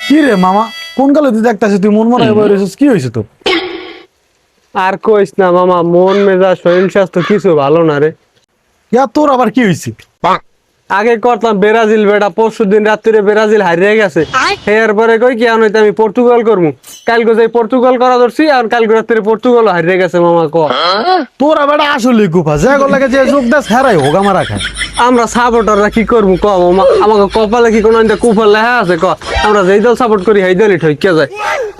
কি রে মামা, কোন কালে তুই দেখতাছিস তুই মন মরা হয়ে রয়েছিস, কি হয়েছে তোর? আর কইস না মামা, মন মেজাজ শরীর স্বাস্থ্য কিছু ভালো না রে। ইয়া তোর আবার কি হয়েছে? আগে করতাম ব্রাজিল, বেটা পরশু দিন রাত্রে ব্রাজিল হারিয়ে গেছে। এরপরে কই কি আনইতে আমি পর্তুগাল করবো। কালকে যাই পর্তুগাল করা ধরছি, আর কালকে রাত্রে পর্তুগাল হারিয়ে গেছে মামা। ক তোর আবার আসলে কুফা যে লাগে যে যোগ দাস হেরাই হোগা মারা খায়। আমরা সাপোর্টাররা কি করবো ক মামা? আমাকে কপালে কি কোনো কুফার লেখা আছে? ক আমরা যেই দল সাপোর্ট করি সেই দলই ঠকে যায়।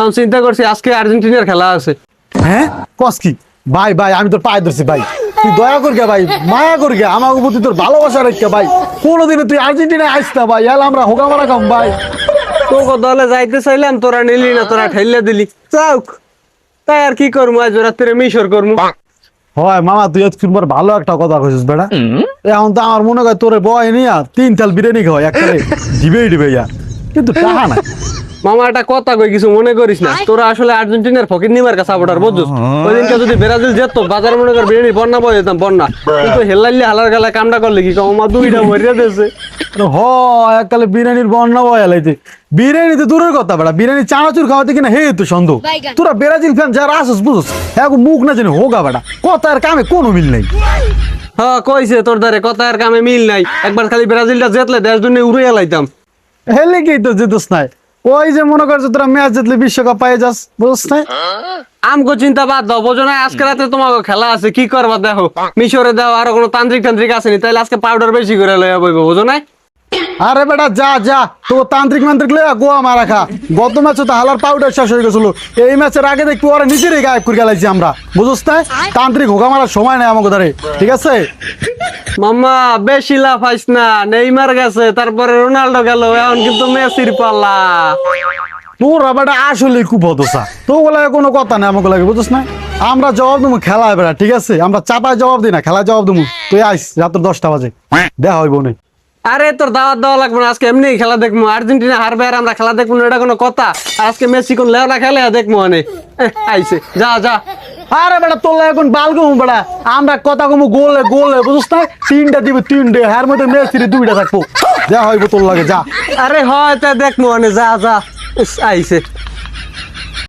আমি চিন্তা করছি আজকে আর্জেন্টিনার খেলা আছে। হ্যাঁ কস কি? ভাই ভাই আমি তোর পায়ে ধরছি ভাই, তুই দয়া কর গে ভাই, মায়া কর গে, আমার প্রতি তোর ভালোবাসা রেখে ভাই। কোনোদিনে তুই আর্জেন্টিনায় আইস না ভাই, এলা আমরা হোগা মারা খাম ভাই। তোকে দলে যাইতে চাইলাম, তোরা নিলি না, তোরা ঠেললে দিলি। যাওক, তাই আর কি করবো, আজ রাত্রে মিশর করবো। হয় মামা, তুই আজকে ভালো একটা কথা কইছিস বেটা। এখন তো আমার মনে হয় তোর বয় নিয়া 3 থাল বিরিয়ানি খাওয়া এককালে দিবে ইয়া, কিন্তু টাকা নাই। মামা একটা কথা কই, কিছু মনে করিস না। তোরা আসলে আর্জেন্টিনার ফকির নিমার কাছে সাপোর্টার, বুঝছিস? ওই দিনকে যদি ব্রাজিল যেত, বাজার মনে কর বিরিয়ানি বন্যা বয়ে যেতাম, বন্যা। কিন্তু হেলাইলে হালার গালা কামটা করলে কি কম, আমার দুইটা মরিয়া দিয়েছে। এককালে বিরিয়ানির বন্যা বয় লাইতে। বিরিয়ানি তো দূরের কথা বেটা, বিরিয়ানি চানাচুর খাওয়াতে কিনা হে তো সন্দেহ। তোরা ব্রাজিল ফ্যান যারা আসস বুঝস, হ্যাঁ মুখ না জানি হোগা বেটা, কথা আর কামে কোনো মিল নেই। হ্যাঁ কইছে তোর দ্বারে কথা আর কামে মিল নাই। একবার খালি ব্রাজিলটা জেতলে দেশ দুনিয়া উড়িয়ে লাইতাম। হেলে কি তো যেতস নাই, ওই যে মনে করছে তোরা ম্যাচ জিতলে বিশ্বকাপ পাই যাস, বুঝস নাই? আমগো চিন্তা বাদ দাও, বোঝো না? আজকে রাতে তোমাকে খেলা আছে, কি করবা দেখো। মিশরে দাও, আরো কোনো তান্ত্রিক টান্ত্রিক আসেনি, তাইলে আজকে পাউডার বেশি করে লইয়া বইবো, বোঝো না? আরে বেটা যা যা, তো তান্ত্রিক মান্ত্রিক লইয়া গোয়া মারা খা। গত ম্যাচে তো হালার পাউডার শেষ হয়ে গেছিল, এই ম্যাচের আগে দেখবি ওরা নিজেরই গায়েব করে গেলাইছি আমরা, বুঝস না? তান্ত্রিক হোগা মারার সময় নাই আমাকে ধরে, ঠিক আছে? মাম্মা বেশি লাফাইস না, নেইমার গেছে, তারপরে রোনাল্ডো গেল, এখন কিন্তু মেসির পাল্লা। তোর বেটা আসলে খুব হতসা, তো বলে কোনো কথা নেই আমাকে লাগে, বুঝছ না? আমরা জবাব দেবো খেলায় বেটা, ঠিক আছে? আমরা চাপায় জবাব দিই না, খেলায় জবাব দেবো। তুই আইস রাত 10টা বাজে, দেখা হইব না। আরে তোর দাওয়াত দেওয়া লাগবে না, আজকে এমনি খেলা দেখবো। আর্জেন্টিনা হারবে আর আমরা খেলা দেখবো না, এটা কোনো কথা? আর আজকে মেসি কোন লেওনা খেলে দেখবো অনেক। আইসে যা যা। আরে বেটা তোর এখন বাল গমু বেটা, আমরা কথা কমু গোলে গোলে, বুঝছ না? 3টা দিবে 3টে, হার মধ্যে মেসির 2টা থাকবো, যা হইব তোর লাগে যা। আরে হয় তা দেখবো অনেক, যা যা। আইসে।